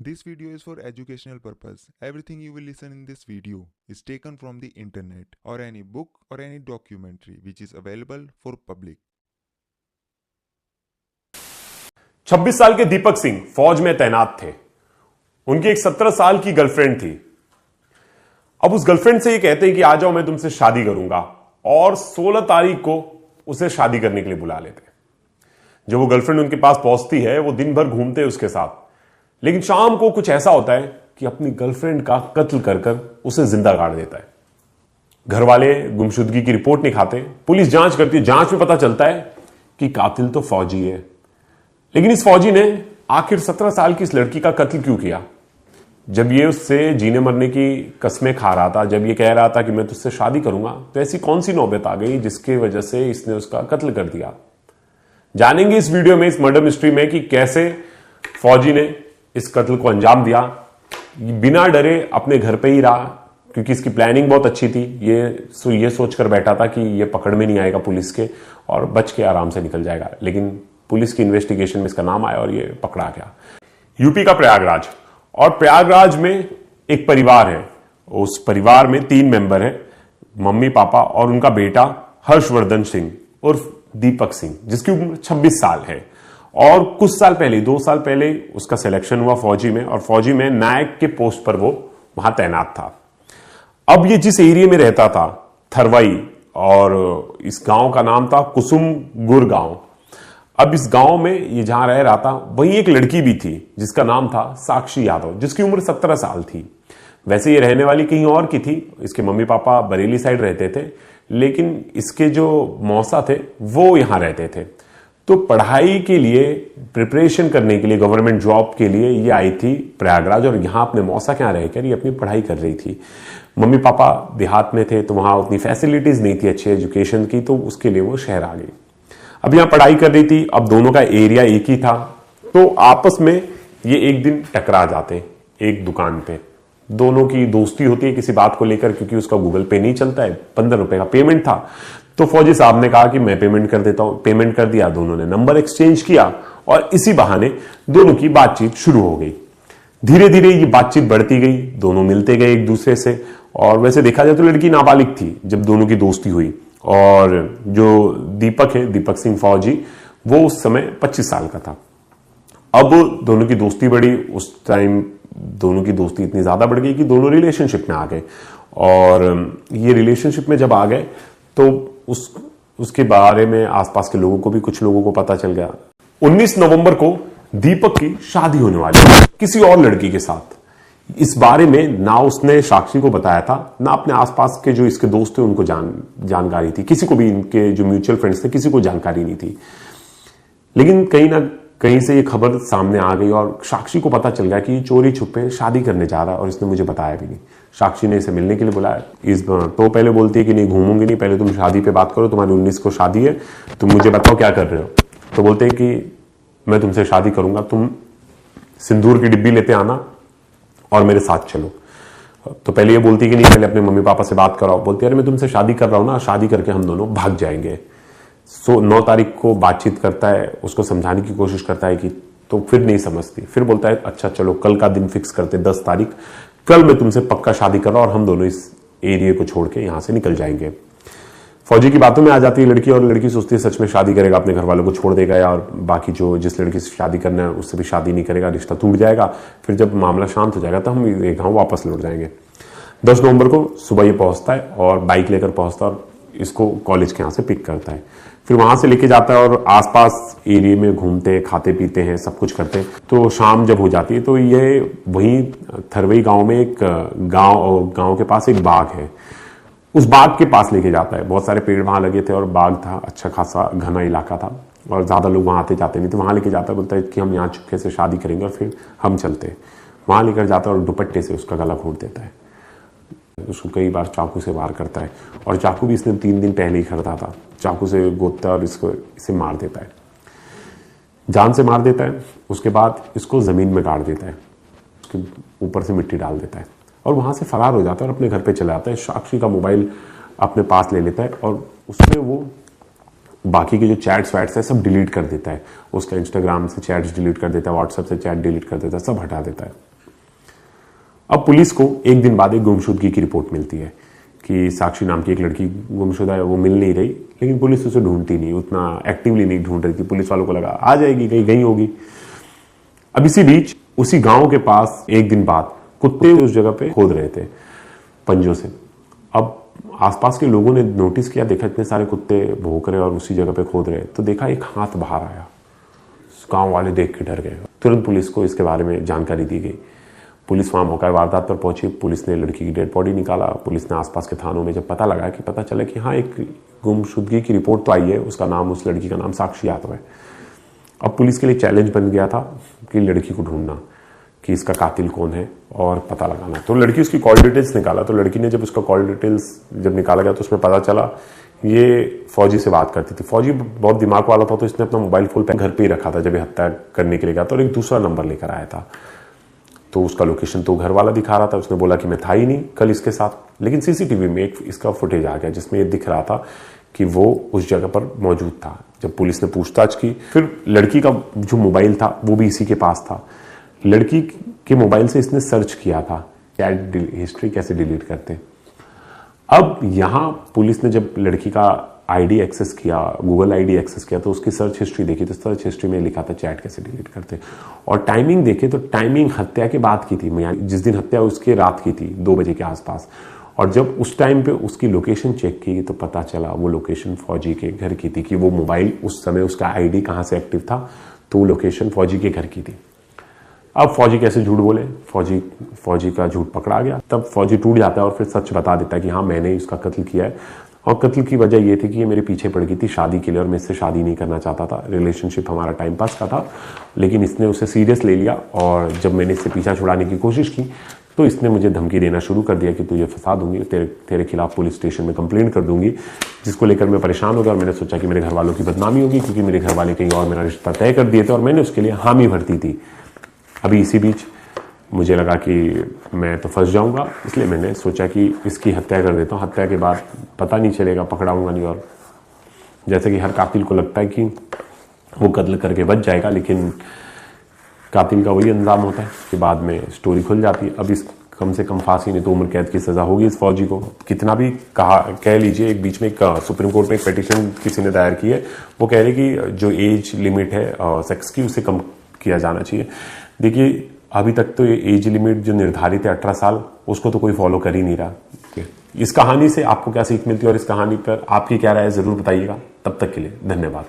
This video is for educational purpose. Everything you will listen in this video is taken from the internet or any book or any documentary which is available for public. 26 साल के दीपक सिंह फौज में तैनात थे। उनकी एक 17 साल की गर्लफ्रेंड थी। अब उस गर्लफ्रेंड से ये कहते हैं कि आ जाओ मैं तुमसे शादी करूंगा, और 16 तारीख को उसे शादी करने के लिए बुला लेते हैं। जब वो गर्लफ्रेंड उनके पास पहुंचती है, वो दिन भर घूमते हैं उसके साथ, लेकिन शाम को कुछ ऐसा होता है कि अपनी गर्लफ्रेंड का कत्ल कर कर उसे जिंदा गाड़ देता है। घर वाले गुमशुदगी की रिपोर्ट नहीं खाते, पुलिस जांच करती है, जांच में पता चलता है कि कातिल तो फौजी है। लेकिन इस फौजी ने आखिर 17 साल की इस लड़की का कत्ल क्यों किया? जब ये उससे जीने मरने की कस्में खा रहा था, जब ये कह रहा था कि मैं तुझसे शादी करूंगा, तो ऐसी कौन सी नौबत आ गई जिसकी वजह से इसने उसका कत्ल कर दिया? जानेंगे इस वीडियो में, इस मर्डर मिस्ट्री में, कि कैसे फौजी ने इस कत्ल को अंजाम दिया। बिना डरे अपने घर पे ही रहा, क्योंकि इसकी प्लानिंग बहुत अच्छी थी। ये सोचकर बैठा था कि ये पकड़ में नहीं आएगा पुलिस के और बच के आराम से निकल जाएगा, लेकिन पुलिस की इन्वेस्टिगेशन में इसका नाम आया और ये पकड़ा गया। यूपी का प्रयागराज, और प्रयागराज में एक परिवार है। उस परिवार में 3 मेंबर हैं, मम्मी पापा और उनका बेटा हर्षवर्धन सिंह उर्फ दीपक सिंह, जिसकी उम्र 26 साल है। और कुछ साल पहले, 2 साल पहले उसका सिलेक्शन हुआ फौजी में, और फौजी में नायक के पोस्ट पर वो वहां तैनात था। अब ये जिस एरिया में रहता था, थरवई, और इस गांव का नाम था कुसुमगुर गांव। अब इस गांव में ये जहां रह रहा था, वहीं एक लड़की भी थी जिसका नाम था साक्षी यादव, जिसकी उम्र 17 साल थी। वैसे ये रहने वाली कहीं और की थी, इसके मम्मी पापा बरेली साइड रहते थे, लेकिन इसके जो मौसा थे वो यहां रहते थे। तो पढ़ाई के लिए, प्रिपरेशन करने के लिए, गवर्नमेंट जॉब के लिए ये आई थी प्रयागराज, और यहां अपने मौसा के यहां रहकर ये अपनी पढ़ाई कर रही थी। मम्मी पापा देहात में थे, तो वहां उतनी फैसिलिटीज नहीं थी अच्छी एजुकेशन की, तो उसके लिए वो शहर आ गई। अब यहां पढ़ाई कर रही थी। अब दोनों का एरिया एक ही था, तो आपस में ये एक दिन टकरा जाते एक दुकान पे। दोनों की दोस्ती होती है किसी बात को लेकर, क्योंकि उसका गूगल पे नहीं चलता है, 15 रुपए का पेमेंट था। तो फौजी साहब ने कहा कि मैं पेमेंट कर देता हूं। पेमेंट कर दिया, दोनों ने नंबर एक्सचेंज किया, और इसी बहाने दोनों की बातचीत शुरू हो गई। धीरे धीरे ये बातचीत बढ़ती गई, दोनों मिलते गए एक दूसरे से। और वैसे देखा जाए तो लड़की नाबालिग थी जब दोनों की दोस्ती हुई, और जो दीपक है, दीपक सिंह फौजी, वो उस समय 25 साल का था। अब दोनों की दोस्ती बढ़ी। उस टाइम दोनों की दोस्ती इतनी ज्यादा बढ़ गई कि दोनों रिलेशनशिप में आ गए, और ये रिलेशनशिप में जब आ गए तो उसके बारे में आसपास के लोगों को भी, कुछ लोगों को पता चल गया। 19 नवंबर को दीपक की शादी होने वाली है किसी और लड़की के साथ। इस बारे में ना उसने साक्षी को बताया था, ना अपने आसपास के जो इसके दोस्त थे उनको जानकारी थी। किसी को भी, इनके जो म्यूचुअल फ्रेंड्स थे, किसी को जानकारी नहीं थी। लेकिन कहीं ना कहीं से ये खबर सामने आ गई, और साक्षी को पता चल गया कि ये चोरी छुपे शादी करने जा रहा है, और इसने मुझे बताया भी नहीं। साक्षी ने इसे मिलने के लिए बुलाया। तो पहले बोलती है कि नहीं, घूमूंगी नहीं, पहले तुम शादी पे बात करो, तुम्हारी 19 को शादी है, तुम मुझे बताओ क्या कर रहे हो। तो बोलते हैं कि मैं तुमसे शादी करूंगा, तुम सिंदूर की डिब्बी लेते आना और मेरे साथ चलो। तो पहले ये बोलती कि नहीं, पहले अपने मम्मी पापा से बात कराओ। बोलती है अरे मैं तुमसे शादी कर रहा हूं ना, शादी करके हम दोनों भाग जाएंगे। 9 तारीख को बातचीत करता है, उसको समझाने की कोशिश करता है कि, तो फिर नहीं समझती। फिर बोलता है अच्छा चलो कल का दिन फिक्स करते, 10 तारीख, कल मैं तुमसे पक्का शादी कर रहा हूं, और हम दोनों इस एरिया को छोड़ के यहां से निकल जाएंगे। फौजी की बातों में आ जाती है लड़की, और लड़की सोचती है सच में शादी करेगा, अपने घर वालों को छोड़ देगा, और बाकी जिस लड़की से शादी करना है उससे भी शादी नहीं करेगा, रिश्ता टूट जाएगा। फिर जब मामला शांत हो जाएगा तो हम ये गांव वापस लौट जाएंगे। 10 नवंबर को सुबह ये पहुंचता है, और बाइक लेकर पहुंचता है, और इसको कॉलेज के यहां से पिक करता है। फिर वहां से लेके जाता है, और आसपास एरिया में घूमते, खाते पीते हैं, सब कुछ करते हैं। तो शाम जब हो जाती है, तो ये वहीं थरवई गांव में एक गांव के पास एक बाग है, उस बाग के पास लेके जाता है। बहुत सारे पेड़ वहां लगे थे, और बाग था, अच्छा खासा घना इलाका था, और ज्यादा लोग वहां आते जाते नहीं थे। वहां लेके जाता है, बोलता है कि हम यहाँ चुपके से शादी करेंगे और फिर हम चलते हैं। वहां लेकर जाता है, और दुपट्टे से उसका गला घोंट देता है। उसको कई बार चाकू से वार करता है, और चाकू भी इसने 3 दिन पहले ही खरीदा था। चाकू से गोदता है और इसे मार देता है, जान से मार देता है। उसके बाद इसको जमीन में गाड़ देता है, उसके ऊपर से मिट्टी डाल देता है, और वहां से फरार हो जाता है और अपने घर पे चला जाता है। साक्षी का मोबाइल अपने पास ले लेता है, और उसमें वो बाकी के जो चैट्स वैट्स है सब डिलीट कर देता है। उसका इंस्टाग्राम से चैट्स डिलीट कर देता है, व्हाट्सएप से चैट डिलीट कर देता है, सब हटा देता है। अब पुलिस को एक दिन बाद एक गुमशुदगी की रिपोर्ट मिलती है कि साक्षी नाम की एक लड़की गुमशुदा है, वो मिल नहीं रही, लेकिन पुलिस उसे ढूंढती नहीं, उतना एक्टिवली नहीं ढूंढ रही थी। पुलिस वालों को लगा आ जाएगी, कहीं गई होगी। अब इसी बीच उसी गांव के पास एक दिन बाद कुत्ते उस जगह पे खोद रहे थे पंजों से। अब आसपास के लोगों ने नोटिस किया, देखा इतने सारे कुत्ते भौंक रहे और उसी जगह पे खोद रहे, तो देखा एक हाथ बाहर आया। गांव वाले देख के डर गए। तुरंत पुलिस को इसके बारे में जानकारी दी गई। पुलिस वहां मौका वारदात पर पहुंची। पुलिस ने लड़की की डेड बॉडी निकाला। पुलिस ने आसपास के थानों में जब पता चला कि हाँ, एक गुमशुदगी की रिपोर्ट तो आई है, उसका नाम, उस लड़की का नाम साक्षी यादव है। अब पुलिस के लिए चैलेंज बन गया था कि लड़की को ढूंढना, कि इसका कातिल कौन है और पता लगाना। तो लड़की उसकी कॉल डिटेल्स निकाला। तो लड़की ने जब उसका कॉल डिटेल्स जब निकाला गया तो उसमें पता चला ये फौजी से बात करती थी। फौजी बहुत दिमाग वाला था, तो इसने अपना मोबाइल फोन घर पे ही रखा था जब ये हत्या करने के लिए गया था, और एक दूसरा नंबर लेकर आया था। तो उसका लोकेशन तो घर वाला दिखा रहा था। उसने बोला कि मैं था ही नहीं कल इसके साथ, लेकिन सीसीटीवी में एक इसका फुटेज आ गया जिसमें ये दिख रहा था कि वो उस जगह पर मौजूद था। जब पुलिस ने पूछताछ की, फिर लड़की का जो मोबाइल था वो भी इसी के पास था। लड़की के मोबाइल से इसने सर्च किया था चैट हिस्ट्री कैसे डिलीट करते। अब यहां पुलिस ने जब लड़की का आईडी एक्सेस किया, गूगल आईडी एक्सेस किया, तो उसकी सर्च हिस्ट्री देखी तो सर्च हिस्ट्री में लिखा था चैट कैसे डिलीट करते। और टाइमिंग देखे तो टाइमिंग हत्या के बाद की थी, जिस दिन हत्या उसके रात की थी 2 बजे के आसपास। और जब उस टाइम पे उसकी लोकेशन चेक की तो पता चला वो लोकेशन फौजी के घर की थी, कि वो मोबाइल उस समय उसका आईडी कहां से एक्टिव था, तो वो लोकेशन फौजी के घर की थी। अब फौजी कैसे झूठ बोले, फौजी का झूठ पकड़ा गया। तब फौजी टूट जाता है और फिर सच बता देता है कि हाँ, मैंने इसका कत्ल किया है। और कत्ल की वजह यह थी कि ये मेरे पीछे पड़ गई थी शादी के लिए और मैं इससे शादी नहीं करना चाहता था। रिलेशनशिप हमारा टाइम पास का था, लेकिन इसने उसे सीरियस ले लिया। और जब मैंने इससे पीछा छुड़ाने की कोशिश की तो इसने मुझे धमकी देना शुरू कर दिया कि तुझे फंसा दूंगी, तेरे खिलाफ पुलिस स्टेशन में कंप्लेंट कर दूंगी। जिसको लेकर मैं परेशान हो गया और मैंने सोचा कि मेरे घर वालों की बदनामी होगी, क्योंकि मेरे घर वाले कहीं और मेरा रिश्ता तय कर दिए थे और मैंने उसके लिए हामी भरती थी। अभी इसी बीच मुझे लगा कि मैं तो फंस जाऊंगा, इसलिए मैंने सोचा कि इसकी हत्या कर देता हूँ। हत्या के बाद पता नहीं चलेगा, पकड़ाऊंगा नहीं। और जैसे कि हर कातिल को लगता है कि वो कत्ल करके बच जाएगा, लेकिन कातिल का वही अंजाम होता है कि बाद में स्टोरी खुल जाती है। अब इस कम से कम फांसी नहीं तो उम्र कैद की सजा होगी इस फौजी को। कितना भी कह लीजिए, एक बीच में सुप्रीम कोर्ट में एक पिटीशन किसी ने दायर की है, वो कह रहे कि जो एज लिमिट है सेक्स की, उसे कम किया जाना चाहिए। देखिए, अभी तक तो ये एज लिमिट जो निर्धारित है 18 साल, उसको तो कोई फॉलो कर ही नहीं रहा। इस कहानी से आपको क्या सीख मिलती है और इस कहानी पर आपकी क्या राय है, जरूर बताइएगा। तब तक के लिए धन्यवाद।